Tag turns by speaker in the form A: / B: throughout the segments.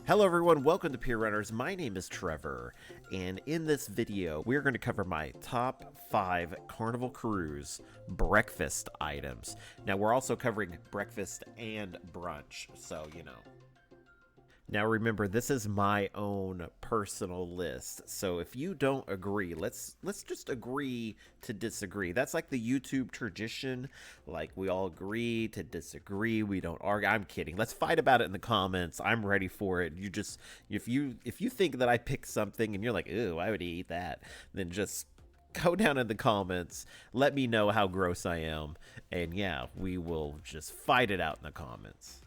A: Hello everyone, welcome to Pier Runners. My name is Trevor, and in this video, we're going to cover my top 5 Carnival Cruise breakfast items. Now, we're also covering breakfast and brunch, so, you know. Now remember, this is my own personal list, so if you don't agree, let's just agree to disagree. That's like the YouTube tradition, like we all agree to disagree, we don't argue. I'm kidding. Let's fight about it in the comments. I'm ready for it. You just, if you think that I picked something and you're like, ooh, why would he eat that? Then just go down in the comments, let me know how gross I am, and yeah, we will just fight it out in the comments.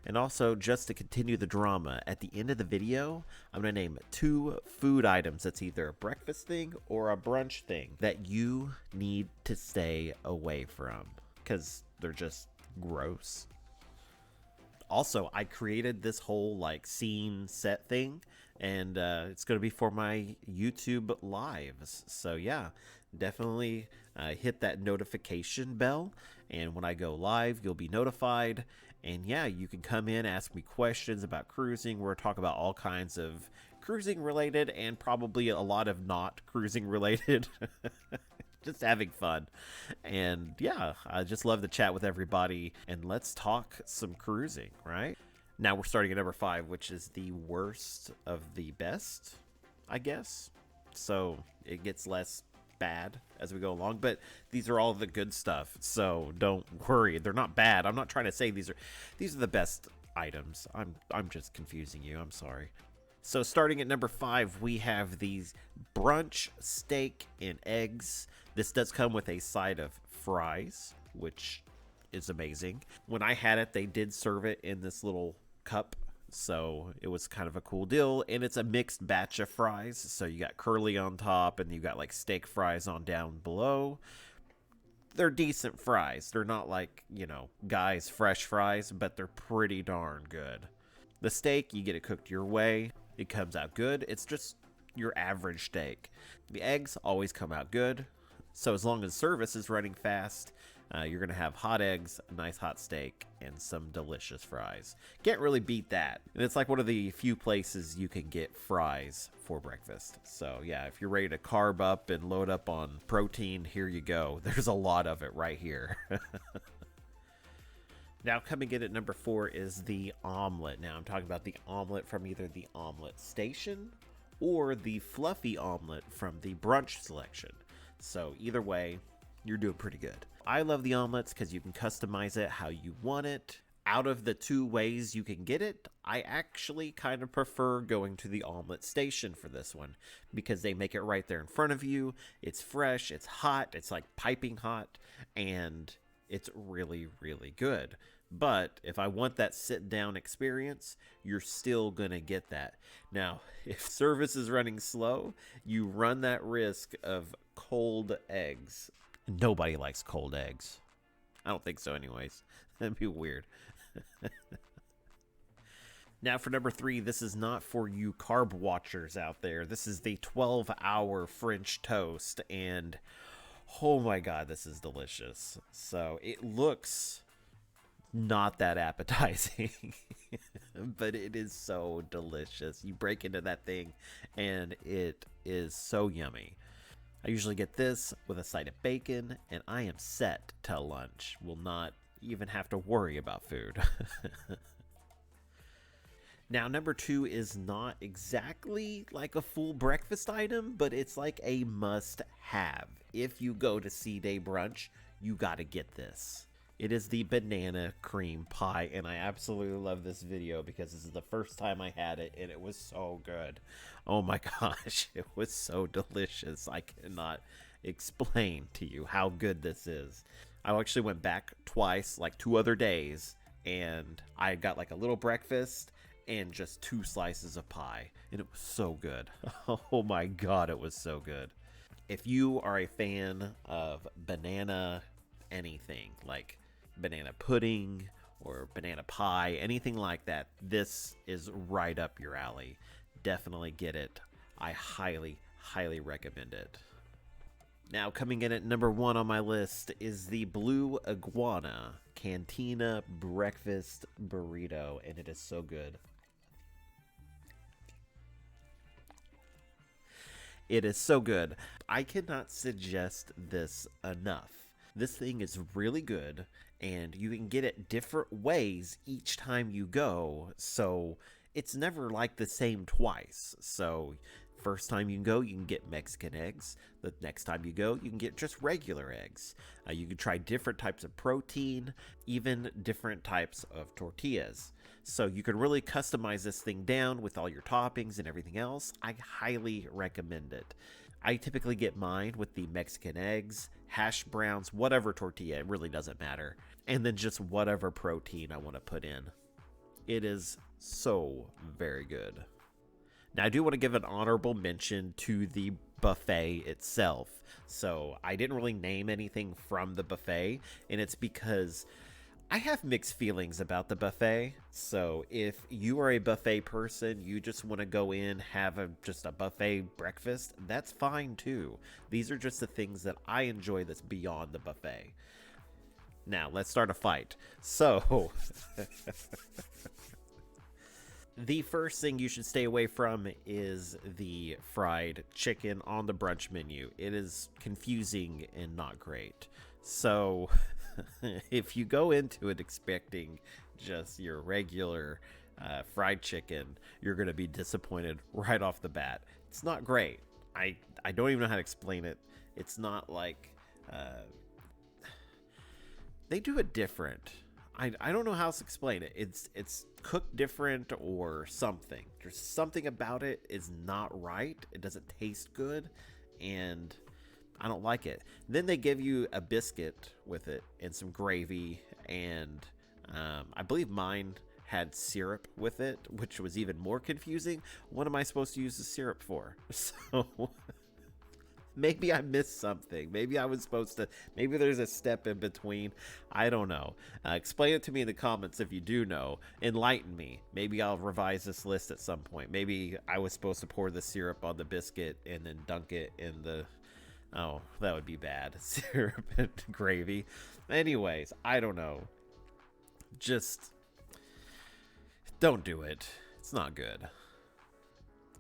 A: And also, just to continue the drama, at the end of the video, I'm going to name 2 food items that's either a breakfast thing or a brunch thing that you need to stay away from because they're just gross. Also, I created this whole like scene set thing, and it's going to be for my YouTube lives. So yeah, definitely hit that notification bell, and when I go live, you'll be notified. And yeah, you can come in, ask me questions about cruising. We're talking about all kinds of cruising related and probably a lot of not cruising related. Just having fun. And yeah, I just love to chat with everybody, and let's talk some cruising, right? Now we're starting at number 5, which is the worst of the best, I guess. So it gets less bad as we go along, but these are all the good stuff, so don't worry, they're not bad. I'm not trying to say these are the best items. I'm just confusing you. I'm sorry. So starting at number 5, we have these brunch steak and eggs. This does come with a side of fries, which is amazing. When I had it, they did serve it in this little cup, so it was kind of a cool deal. And it's a mixed batch of fries, so you got curly on top and you got like steak fries on down below. They're decent fries. They're not like, you know, Guy's fresh fries, but they're pretty darn good. The steak, you get it cooked your way. It comes out good. It's just your average steak. The eggs always come out good. So as long as service is running fast, you're going to have hot eggs, a nice hot steak, and some delicious fries. Can't really beat that. And it's like one of the few places you can get fries for breakfast. So yeah, if you're ready to carb up and load up on protein, here you go. There's a lot of it right here. Now, coming in at number 4 is the omelet. Now, I'm talking about the omelet from either the omelet station or the fluffy omelet from the brunch selection. So either way, you're doing pretty good. I love the omelets because you can customize it how you want it. Out of the 2 ways you can get it, I actually kind of prefer going to the omelet station for this one because they make it right there in front of you. It's fresh, it's hot, it's like piping hot, and it's really, really good. But if I want that sit-down experience, you're still going to get that. Now, if service is running slow, you run that risk of cold eggs. Nobody likes cold eggs. I don't think so anyways. That'd be weird. Now for number 3, this is not for you carb watchers out there. This is the 12-hour French toast, and oh my god, this is delicious. So it looks not that appetizing, but it is so delicious. You break into that thing and it is so yummy. I usually get this with a side of bacon, and I am set till lunch. Will not even have to worry about food. Now, number 2 is not exactly like a full breakfast item, but it's like a must-have. If you go to C-Day brunch, you gotta get this. It is the banana cream pie, and I absolutely love this video because this is the first time I had it, and it was so good. Oh my gosh, it was so delicious. I cannot explain to you how good this is. I actually went back twice, like 2 other days, and I got like a little breakfast and just 2 slices of pie, and it was so good. Oh my god, it was so good. If you are a fan of banana anything, like banana pudding or banana pie, anything like that, this is right up your alley. Definitely get it. I highly, highly recommend it. Now, coming in at number 1 on my list is the Blue Iguana Cantina Breakfast Burrito, and it is so good. It is so good. I cannot suggest this enough. This thing is really good, and you can get it different ways each time you go, so it's never like the same twice. So first time you can go, you can get Mexican eggs. The next time you go, you can get just regular eggs. You can try different types of protein, even different types of tortillas. So you can really customize this thing down with all your toppings and everything else. I highly recommend it. I typically get mine with the Mexican eggs, hash browns, whatever tortilla, it really doesn't matter. And then just whatever protein I want to put in. It is so very good. Now, I do want to give an honorable mention to the buffet itself. So I didn't really name anything from the buffet, and it's because I have mixed feelings about the buffet. So if you are a buffet person, you just want to go in, have just a buffet breakfast, that's fine too. These are just the things that I enjoy that's beyond the buffet. Now, let's start a fight. So, the first thing you should stay away from is the fried chicken on the brunch menu. It is confusing and not great. So, if you go into it expecting just your regular fried chicken, you're going to be disappointed right off the bat. It's not great. I don't even know how to explain it. It's not like... they do it different. I don't know how to explain it. It's cooked different or something. There's something about it is not right. It doesn't taste good, and I don't like it. Then they give you a biscuit with it and some gravy, and I believe mine had syrup with it, which was even more confusing. What am I supposed to use the syrup for? So... maybe I missed something. Maybe I was supposed to... maybe there's a step in between. I don't know. Explain it to me in the comments if you do know. Enlighten me. Maybe I'll revise this list at some point. Maybe I was supposed to pour the syrup on the biscuit and then dunk it in the... oh, that would be bad. Syrup and gravy. Anyways, I don't know. Just... don't do it. It's not good.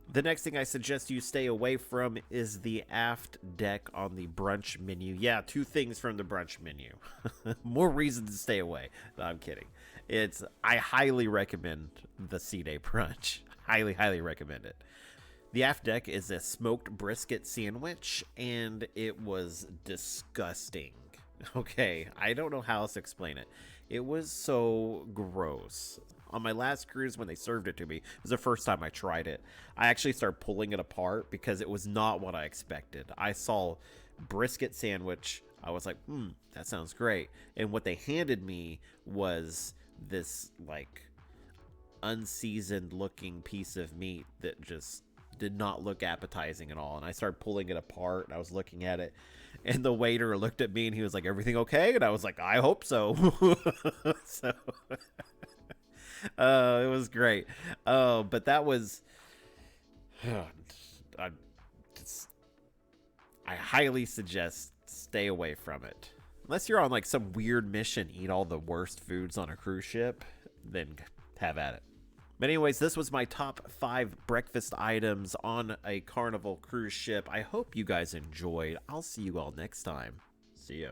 A: The next thing I suggest you stay away from is the aft deck on the brunch menu. Yeah, 2 things from the brunch menu. More reasons to stay away. No, I'm kidding. I highly recommend the C-Day brunch. Highly, highly recommend it. The aft deck is a smoked brisket sandwich, and it was disgusting. Okay, I don't know how else to explain it. It was so gross. On my last cruise, when they served it to me, it was the first time I tried it. I actually started pulling it apart because it was not what I expected. I saw brisket sandwich. I was like, that sounds great. And what they handed me was this, like, unseasoned looking piece of meat that just did not look appetizing at all. And I started pulling it apart, and I was looking at it. And the waiter looked at me, and he was like, "Everything okay?" And I was like, "I hope so." So... it was great. But that was... I highly suggest stay away from it. Unless you're on like some weird mission, eat all the worst foods on a cruise ship, then have at it. But anyways, this was my top 5 breakfast items on a Carnival cruise ship. I hope you guys enjoyed. I'll see you all next time. See ya.